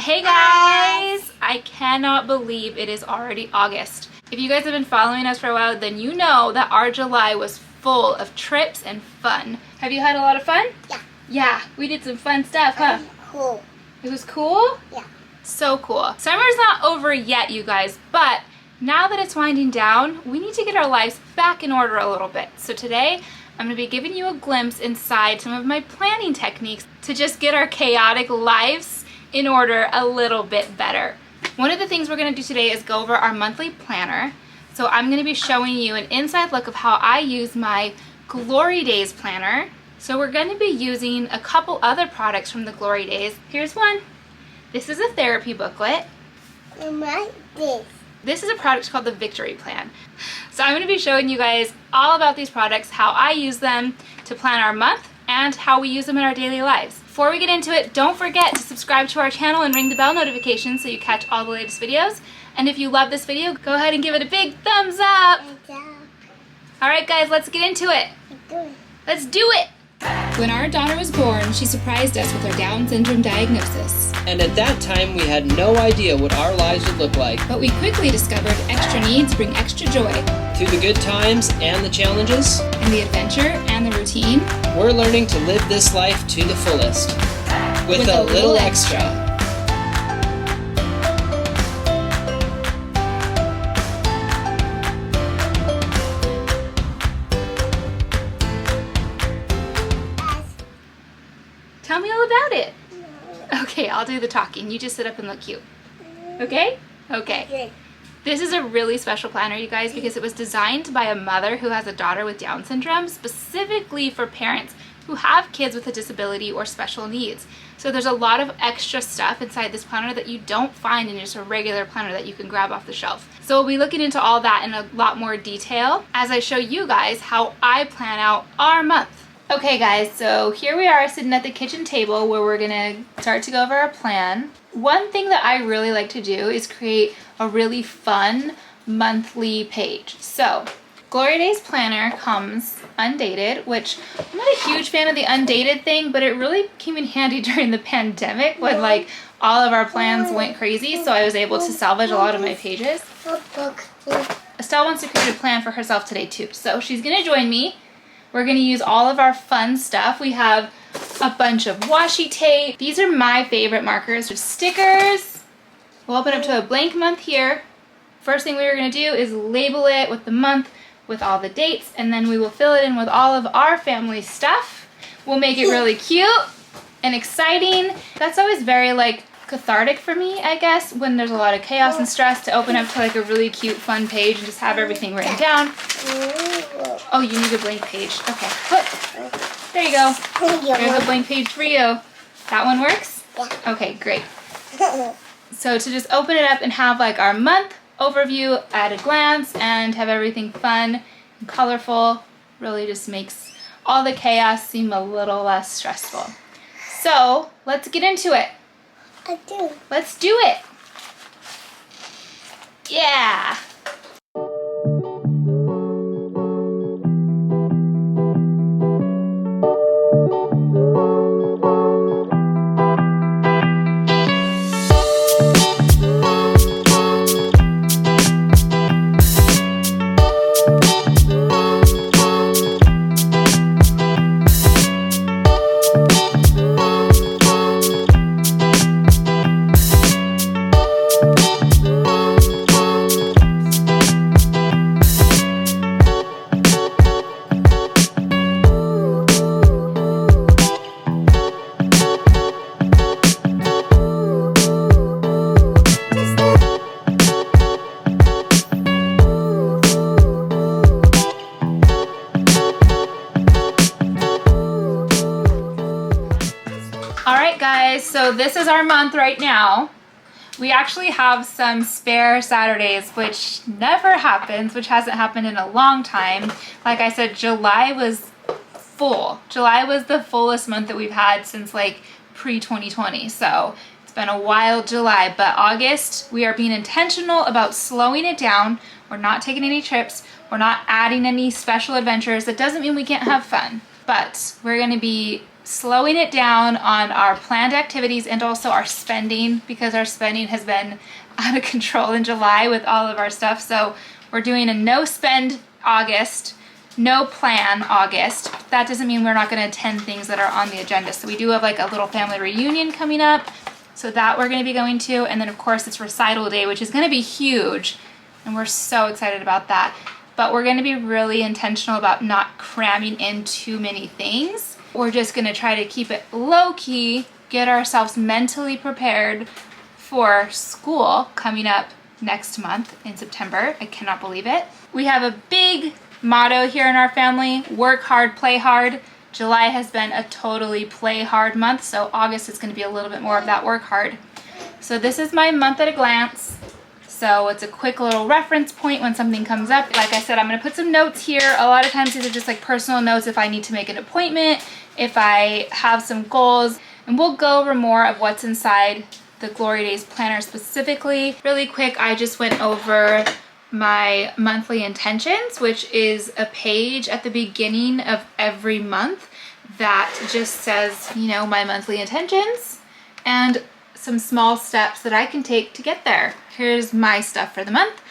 Hey guys! I cannot believe it is already August. If you guys have been following us for a while, then you know that our July was full of trips and fun. Have you had a lot of fun? Yeah. Yeah, we did some fun stuff, huh? Cool. It was cool? Yeah. So cool. Summer's not over yet, you guys, but now that it's winding down, we need to get our lives back in order a little bit. So today, I'm going to be giving you a glimpse inside some of my planning techniques to just get our chaotic lives in order a little bit better. One of the things we're going to do today is go over our monthly planner. So I'm going to be showing you an inside look of how I use my Glory Days planner. So we're going to be using a couple other products from the Glory Days. Here's one. This is a therapy booklet. I like this. This is a product called the Victory Plan. So I'm going to be showing you guys all about these products, how I use them to plan our month, and how we use them in our daily lives. Before we get into it, don't forget to subscribe to our channel and ring the bell notification so you catch all the latest videos. And if you love this video, go ahead and give it a big thumbs up. Alright guys, let's get into it. Let's do it! When our daughter was born, she surprised us with her Down syndrome diagnosis. And at that time, we had no idea what our lives would look like. But we quickly discovered extra needs bring extra joy. Through the good times and the challenges, And the adventure and the routine. we're learning to live this life to the fullest. With a little extra. Tell me all about it. Okay, I'll do the talking. You just sit up and look cute. Okay? Okay. This is a really special planner, you guys, because it was designed by a mother who has a daughter with Down syndrome, specifically for parents who have kids with a disability or special needs. So there's a lot of extra stuff inside this planner that you don't find in just a regular planner that you can grab off the shelf. So we'll be looking into all that in a lot more detail as I show you guys how I plan out our month. Okay guys, so here we are sitting at the kitchen table where we're gonna start to go over our plan. One thing that I really like to do is create a really fun monthly page. So, Glory Days planner comes undated, which I'm not a huge fan of the undated thing, but it really came in handy during the pandemic when like all of our plans went crazy, so I was able to salvage a lot of my pages. Estelle wants to create a plan for herself today too, so she's gonna join me. We're going to use all of our fun stuff. We have a bunch of washi tape. These are my favorite markers. There's stickers. We'll open up to a blank month here. First thing we were going to do is label it with the month with all the dates, and then we will fill it in with all of our family stuff. We'll make it really cute and exciting. That's always very like cathartic for me, I guess, when there's a lot of chaos and stress, to open up to like a really cute fun page and just have everything written down. Oh, you need a blank page. Okay, there you go. There's a blank page for you. That one works? Yeah. Okay, great. So to just open it up and have like our month overview at a glance and have everything fun and colorful really just makes all the chaos seem a little less stressful. So let's get into it. I do. Let's do it. Yeah. Alright guys, so this is our month right now. We actually have some spare Saturdays, which never happens, which hasn't happened in a long time. Like I said, July was full. July was the fullest month that we've had since like pre-2020, so it's been a wild July. But August, we are being intentional about slowing it down. We're not taking any trips. We're not adding any special adventures. That doesn't mean we can't have fun, but we're going to be slowing it down on our planned activities and also our spending, because our spending has been out of control in July with all of our stuff. So we're doing a no spend August, no plan August. That doesn't mean we're not going to attend things that are on the agenda. So we do have like a little family reunion coming up, so that we're going to be going to. And then of course it's recital day, which is going to be huge. And we're so excited about that. But we're going to be really intentional about not cramming in too many things. We're just going to try to keep it low key, get ourselves mentally prepared for school coming up next month in September. I cannot believe it. We have a big motto here in our family: work hard, play hard. July has been a totally play hard month, so August is going to be a little bit more of that work hard. So this is my month at a glance. So it's a quick little reference point when something comes up. Like I said, I'm going to put some notes here. A lot of times these are just like personal notes if I need to make an appointment, if I have some goals, and we'll go over more of what's inside the Glory Days planner specifically. Really quick, I just went over my monthly intentions, which is a page at the beginning of every month that just says, you know, my monthly intentions and some small steps that I can take to get there. Here's my stuff for the month.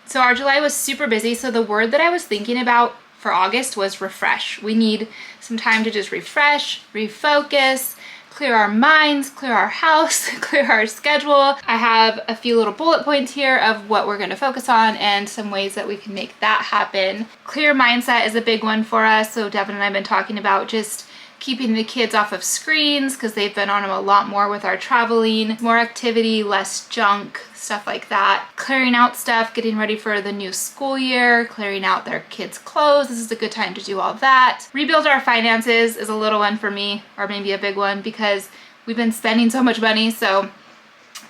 So our July was super busy. So the word that I was thinking about for August was refresh. We need some time to just refresh, refocus, clear our minds, clear our house, clear our schedule. I have a few little bullet points here of what we're going to focus on and some ways that we can make that happen. Clear mindset is a big one for us. So Devin and I have been talking about just keeping the kids off of screens because they've been on them a lot more with our traveling. More activity, less junk, stuff like that. Clearing out stuff, getting ready for the new school year, clearing out their kids' clothes. This is a good time to do all that. Rebuild our finances is a little one for me, or maybe a big one, because we've been spending so much money. So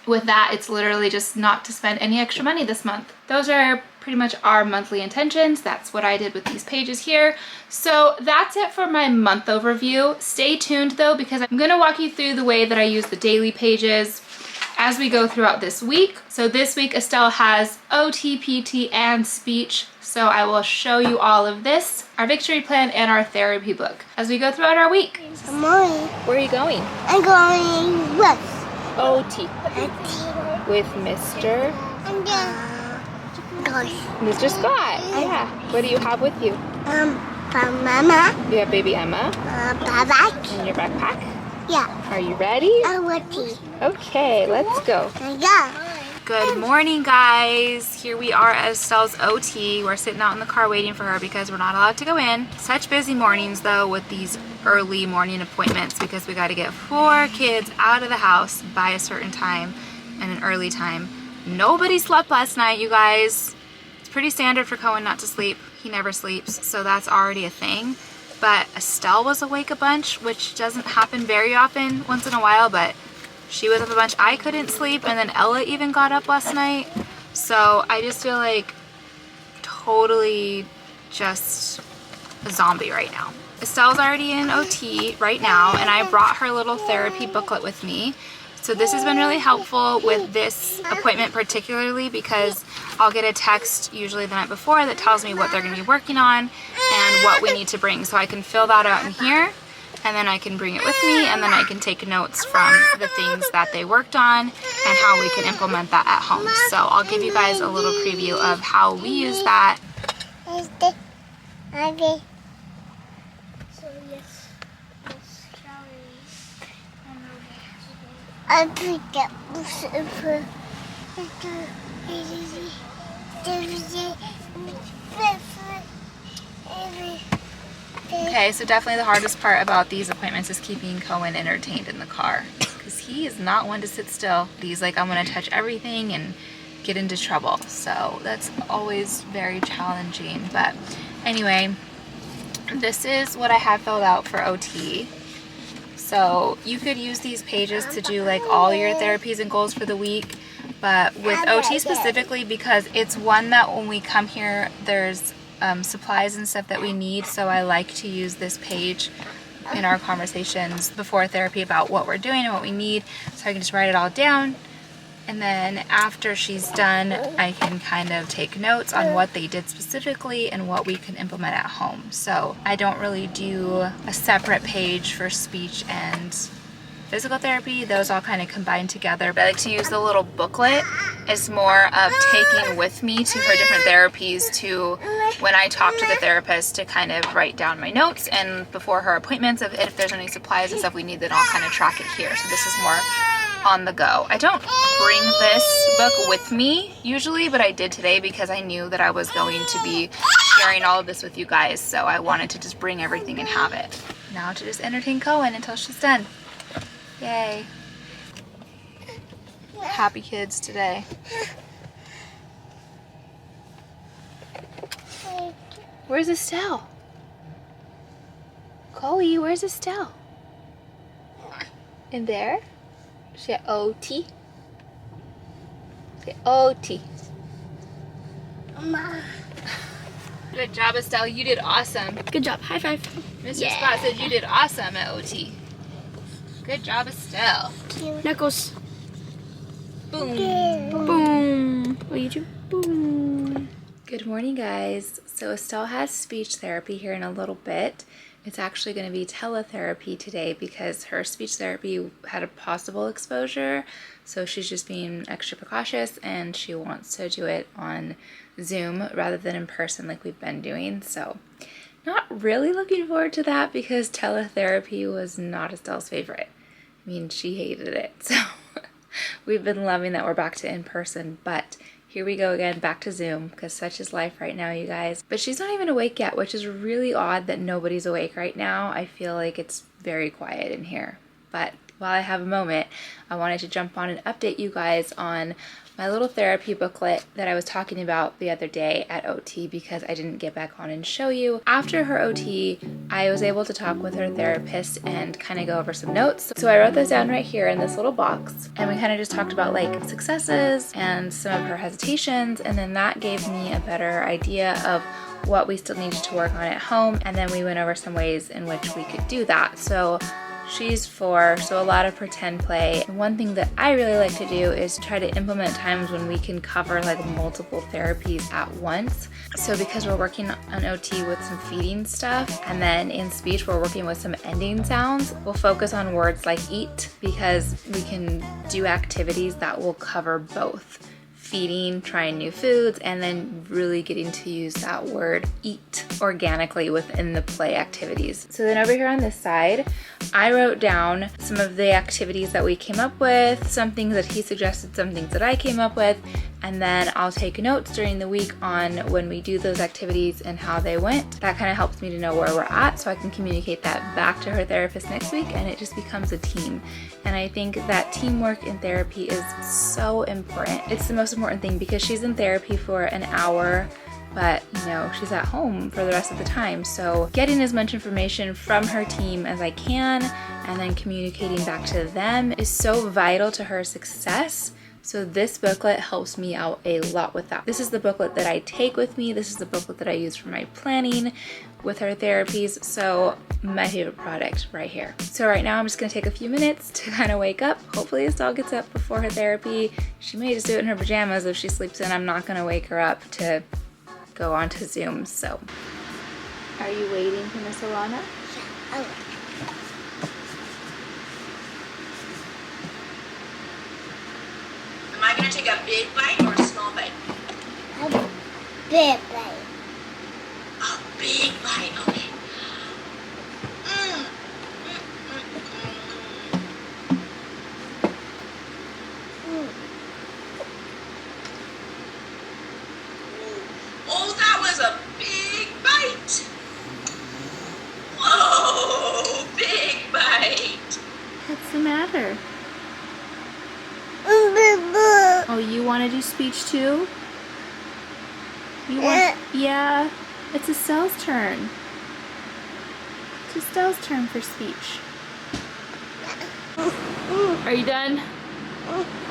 with that, it's literally just not to spend any extra money this month. Those are pretty much our monthly intentions. That's what I did with these pages here. So that's it for my month overview. Stay tuned though, because I'm going to walk you through the way that I use the daily pages as we go throughout this week. So this week Estelle has OT, PT, and speech. So I will show you all of this, our victory plan, and our therapy book as we go throughout our week. Good morning. Where are you going? I'm going west. OT with Mr. Mr. Scott. Yeah. What do you have with you? From Mama. You have baby Emma Bye-bye. in your backpack. Yeah. Are you ready? I'm with Okay, let's go. Yeah. Good morning, guys. Here we are at Estelle's OT. We're sitting out in the car waiting for her because we're not allowed to go in. Such busy mornings though with these early morning appointments because we got to get 4 kids out of the house by a certain time and an early time. Nobody slept last night, you guys. It's pretty standard for Cohen not to sleep. He never sleeps, so that's already a thing. But Estelle was awake a bunch, which doesn't happen very often, once in a while, but she was up a bunch. I couldn't sleep, and then Ella even got up last night. So I just feel like totally just a zombie right now. Estelle's already in OT right now, and I brought her little therapy booklet with me. So this has been really helpful with this appointment particularly because I'll get a text usually the night before that tells me what they're going to be working on and what we need to bring. So I can fill that out in here, and then I can bring it with me, and then I can take notes from the things that they worked on and how we can implement that at home. So I'll give you guys a little preview of how we use that. Okay. I pick up Okay, so definitely the hardest part about these appointments is keeping Cohen entertained in the car because he is not one to sit still. He's like, I'm going to touch everything and get into trouble. So that's always very challenging. But anyway, this is what I have filled out for OT. So you could use these pages to do like all your therapies and goals for the week, but with OT specifically because it's one that when we come here there's supplies and stuff that we need, so I like to use this page in our conversations before therapy about what we're doing and what we need, so I can just write it all down And then after she's done, I can kind of take notes on what they did specifically and what we can implement at home. So I don't really do a separate page for speech and physical therapy. Those all kind of combine together. But I like to use the little booklet. It's more of taking with me to her different therapies to when I talk to the therapist to kind of write down my notes, and before her appointments, if there's any supplies and stuff we need, then I'll kind of track it here. So this is more on the go. I don't bring this book with me usually, but I did today because I knew that I was going to be sharing all of this with you guys, so I wanted to just bring everything and have it. Now to just entertain Cohen until she's done. Yay. Happy kids today. Where's Estelle? Chloe, where's Estelle? In there? She at OT? Say OT. Mama. Good job, Estelle. You did awesome. Good job. High five. Mr. Scott said you did awesome at OT. Good job, Estelle. Knuckles. Boom. Boom. What you do? Boom. Good morning, guys. So Estelle has speech therapy here in a little bit. It's actually going to be teletherapy today because her speech therapy had a possible exposure. So she's just being extra precautious and she wants to do it on Zoom rather than in person like we've been doing. So not really looking forward to that because teletherapy was not Estelle's favorite. I mean, she hated it. So we've been loving that we're back to in person, but here we go again, back to Zoom, because such is life right now, you guys. But she's not even awake yet, which is really odd that nobody's awake right now. I feel like it's very quiet in here. But while I have a moment, I wanted to jump on and update you guys on my little therapy booklet that I was talking about the other day at OT because I didn't get back on and show you. After her OT, I was able to talk with her therapist and kind of go over some notes. So I wrote those down right here in this little box, and we kind of just talked about like successes and some of her hesitations, and then that gave me a better idea of what we still needed to work on at home, and then we went over some ways in which we could do that. So she's 4, so a lot of pretend play. And one thing that I really like to do is try to implement times when we can cover like multiple therapies at once. So because we're working on OT with some feeding stuff, and then in speech we're working with some ending sounds, we'll focus on words like eat because we can do activities that will cover both. Feeding, trying new foods, and then really getting to use that word eat organically within the play activities. So then over here on this side, I wrote down some of the activities that we came up with, some things that he suggested, some things that I came up with, and then I'll take notes during the week on when we do those activities and how they went. That kind of helps me to know where we're at so I can communicate that back to her therapist next week, and it just becomes a team. And I think that teamwork in therapy is so important. It's the most important thing because she's in therapy for an hour, but you know, she's at home for the rest of the time. So getting as much information from her team as I can and then communicating back to them is so vital to her success. So this booklet helps me out a lot with that. This is the booklet that I take with me. This is the booklet that I use for my planning with her therapies. So my favorite product right here. So right now I'm just gonna take a few minutes to kind of wake up. Hopefully Estelle gets up before her therapy. She may just do it in her pajamas if she sleeps in. I'm not gonna wake her up to go onto Zoom, so. Are you waiting for Miss Alana? Oh. Am I going to take a big bite or a small bite? A big bite. A big bite, okay. Oh, that was a big bite. Whoa, big bite. What's the matter? Oh, you want to do speech too? You want? Yeah. It's Estelle's turn. It's Estelle's turn for speech. Are you done?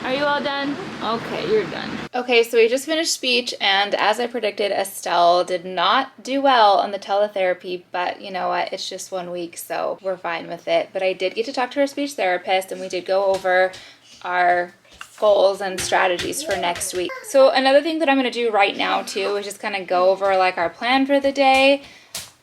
Are you all done? Okay, you're done. Okay, so we just finished speech, and as I predicted, Estelle did not do well on the teletherapy, but you know what? It's just 1 week, so we're fine with it. But I did get to talk to her speech therapist, and we did go over our goals and strategies for next week. So another thing that I'm going to do right now too is just kind of go over like our plan for the day.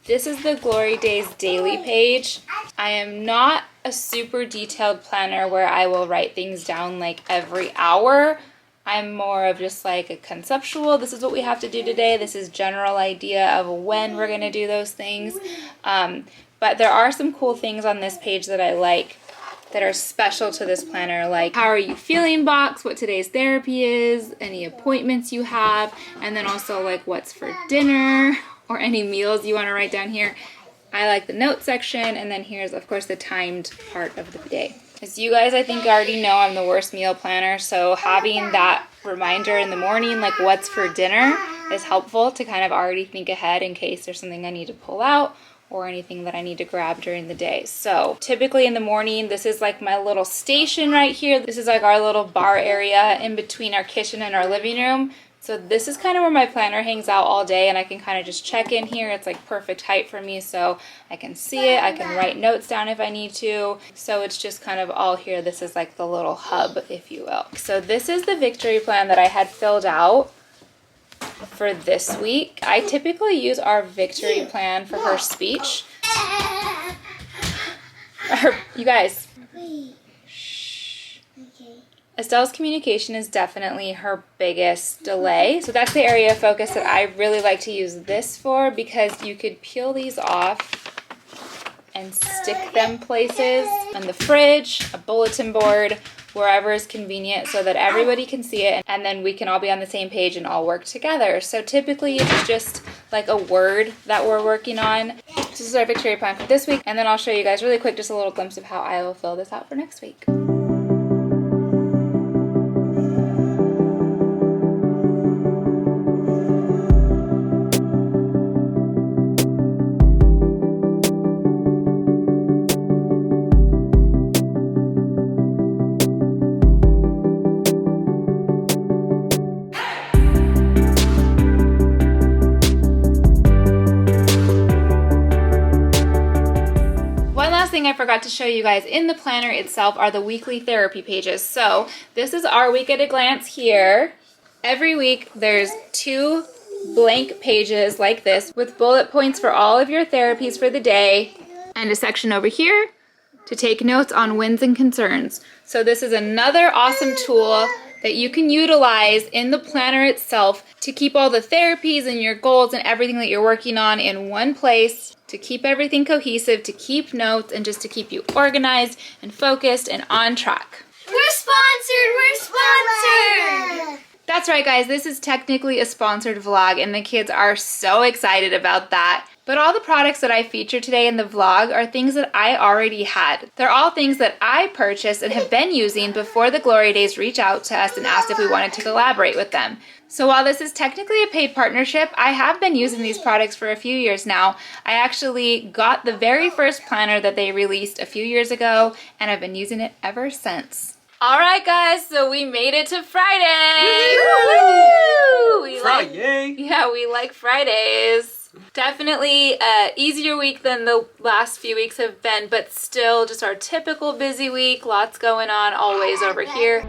This is the Glory Days daily page. I am not a super detailed planner where I will write things down like every hour. I'm more of just like a conceptual, this is what we have to do today. This is general idea of when we're going to do those things. But there are some cool things on this page that I like that are special to this planner, like how are you feeling box, what today's therapy is, any appointments you have, and then also like what's for dinner or any meals you want to write down here. I like the notes section, and then here's of course the timed part of the day. As you guys I think already know, I'm the worst meal planner, so having that reminder in the morning like what's for dinner is helpful to kind of already think ahead in case there's something I need to pull out or anything that I need to grab during the day. So typically in the morning, this is like my little station right here. This is like our little bar area in between our kitchen and our living room. So this is kind of where my planner hangs out all day, and I can kind of just check in here. It's like perfect height for me, so I can see it. I can write notes down if I need to. So it's just kind of all here. This is like the little hub, if you will. So this is the victory plan that I had filled out for this week. I typically use our victory plan for her speech. You guys. Shh. Estelle's communication is definitely her biggest delay. So that's the area of focus that I really like to use this for, because you could peel these off and stick them places on the fridge, a bulletin board, wherever is convenient so that everybody can see it, and then we can all be on the same page and all work together. So typically it's just like a word that we're working on. This is our victory plan for this week, and then I'll show you guys really quick just a little glimpse of how I will fill this out for next week. Thing I forgot to show you guys in the planner itself are the weekly therapy pages. So this is our week at a glance here. Every week there's 2 blank pages like this with bullet points for all of your therapies for the day, and a section over here to take notes on wins and concerns. So this is another awesome tool that you can utilize in the planner itself to keep all the therapies and your goals and everything that you're working on in one place, to keep everything cohesive, to keep notes, and just to keep you organized and focused and on track. We're sponsored! We're sponsored! That's right, guys. This is technically a sponsored vlog, and the kids are so excited about that. But all the products that I feature today in the vlog are things that I already had. They're all things that I purchased and have been using before the Glory Days reached out to us and asked if we wanted to collaborate with them. So while this is technically a paid partnership, I have been using these products for a few years now. I actually got the very first planner that they released a few years ago, and I've been using it ever since. All right, guys, so we made it to Friday. Woo! We like Fridays. Definitely an easier week than the last few weeks have been, but still just our typical busy week. Lots going on always over here.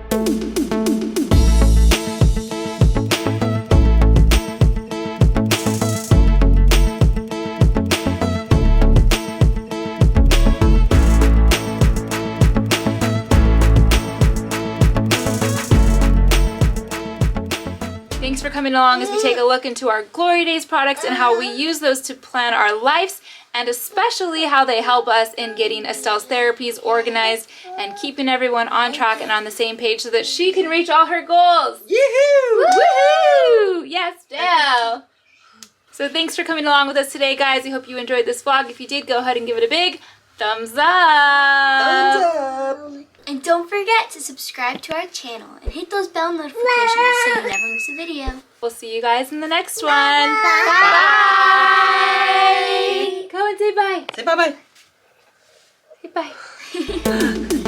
Thanks for coming along as we take a look into our Glory Days products and how we use those to plan our lives, and especially how they help us in getting Estelle's therapies organized and keeping everyone on track and on the same page so that she can reach all her goals. Yoo-hoo! Woohoo! Yes, Estelle. So thanks for coming along with us today, guys. I hope you enjoyed this vlog. If you did, go ahead and give it a big thumbs up. Thumbs up! And don't forget to subscribe to our channel and hit those bell notifications so you never miss a video. We'll see you guys in the next one. Bye. Go and say bye. Say bye-bye. Say bye.